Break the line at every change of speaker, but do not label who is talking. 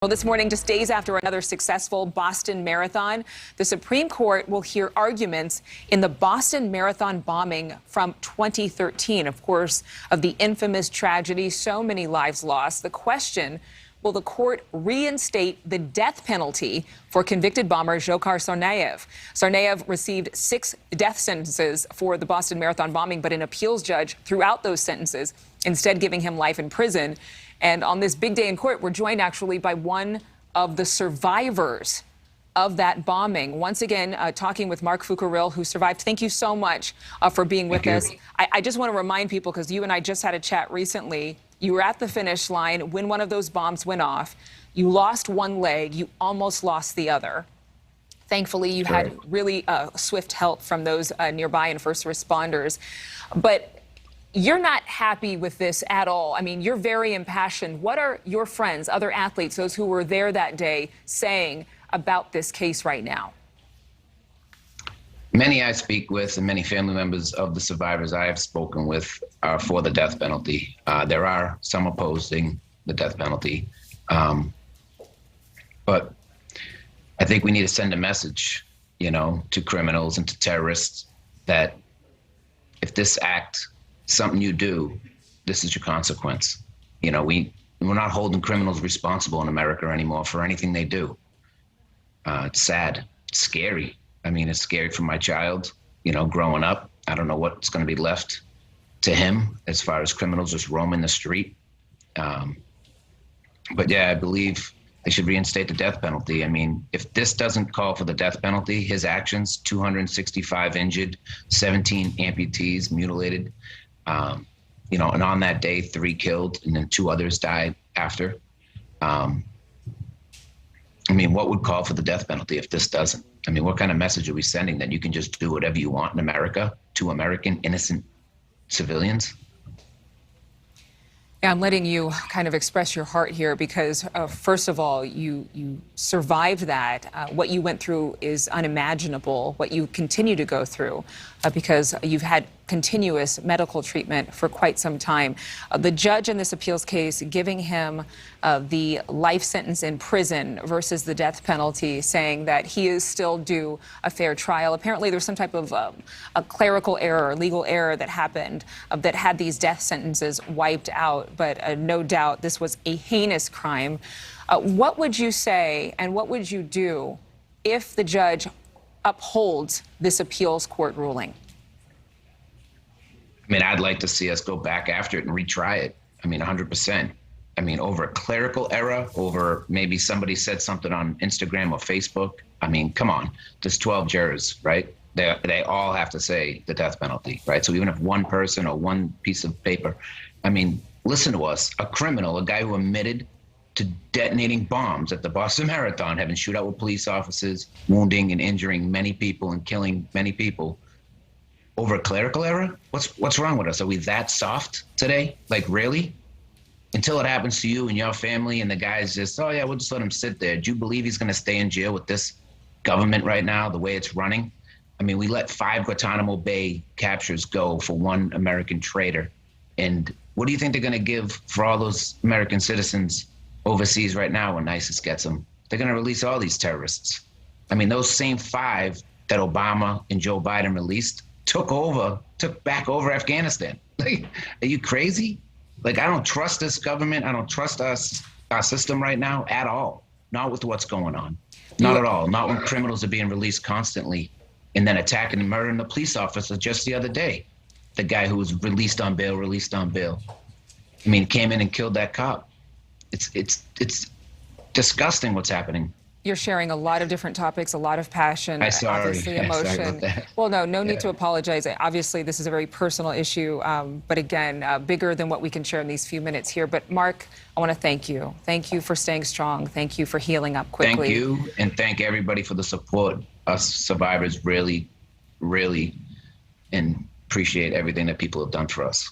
Well, this morning, just days after another successful Boston Marathon, the Supreme Court will hear arguments in the Boston Marathon bombing from 2013, of course, of the infamous tragedy, so many lives lost. The question, will the court reinstate the death penalty for convicted bomber Dzhokhar Tsarnaev? Tsarnaev received 6 death sentences for the Boston Marathon bombing, but an appeals judge threw out those sentences, instead giving him life in prison. And on this big day in court, we're joined actually by one of the survivors of that bombing. Once again, talking with Marc Fucarile, who survived. Thank you so much for being with us. I just want to remind people, because you and I just had a chat recently, you were at the finish line when one of those bombs went off. You lost one leg. You almost lost the other. Thankfully, you had really swift help from those nearby and first responders. But you're not happy with this at all. I mean, you're very impassioned. What are your friends, other athletes, those who were there that day, saying about this case right now?
Many I speak with and many family members of the survivors I have spoken with are for the death penalty. There are some opposing the death penalty. But I think we need to send a message, to criminals and to terrorists that if this act, something you do, this is your consequence. We're not holding criminals responsible in America anymore for anything they do. It's sad, it's scary. I mean, it's scary for my child, growing up. I don't know what's going to be left to him as far as criminals just roaming the street. But yeah, I believe they should reinstate the death penalty. I mean, if this doesn't call for the death penalty, his actions, 265 injured, 17 amputees, mutilated, and on that day, 3 killed and then 2 others died after. I mean, what would call for the death penalty if this doesn't? I mean, what kind of message are we sending that you can just do whatever you want in America to American innocent civilians?
Yeah, I'm letting you kind of express your heart here because, first of all, you survived that. What you went through is unimaginable, what you continue to go through, because you've had continuous medical treatment for quite some time. The judge in this appeals case giving him the life sentence in prison versus the death penalty, saying that he is still due a fair trial. Apparently, there's some type of a clerical error, legal error that happened that had these death sentences wiped out. But no doubt this was a heinous crime. What would you say and what would you do if the judge upholds this appeals court ruling?
I mean, I'd like to see us go back after it and retry it. I mean, 100%. I mean, over a clerical error, over maybe somebody said something on Instagram or Facebook. I mean, come on, there's 12 jurors, right? They all have to say the death penalty, right? So even if one person or one piece of paper, I mean, listen to us, a criminal, a guy who admitted to detonating bombs at the Boston Marathon, having shootout with police officers, wounding and injuring many people and killing many people, over a clerical error? What's wrong with us? Are we that soft today? Like, really? Until it happens to you and your family and the guy's just, oh yeah, we'll just let him sit there. Do you believe he's going to stay in jail with this government right now, the way it's running? I mean, we let 5 Guantanamo Bay captures go for 1 American traitor. And what do you think they're going to give for all those American citizens overseas right now when ISIS gets them? They're going to release all these terrorists. I mean, those same 5 that Obama and Joe Biden released took back over Afghanistan. Like, are you crazy? Like, I don't trust this government. I don't trust our system right now at all. Not with what's going on. Not at all. Not when criminals are being released constantly and then attacking and murdering the police officer just the other day. The guy who was released on bail. I mean, came in and killed that cop. It's disgusting what's happening.
You're sharing a lot of different topics, a lot of passion, obviously emotion. Well, no need to apologize. Obviously, this is a very personal issue, but again, bigger than what we can share in these few minutes here. But Marc, I want to thank you. Thank you for staying strong. Thank you for healing up quickly.
Thank you, and thank everybody for the support. Us survivors really, really appreciate everything that people have done for us.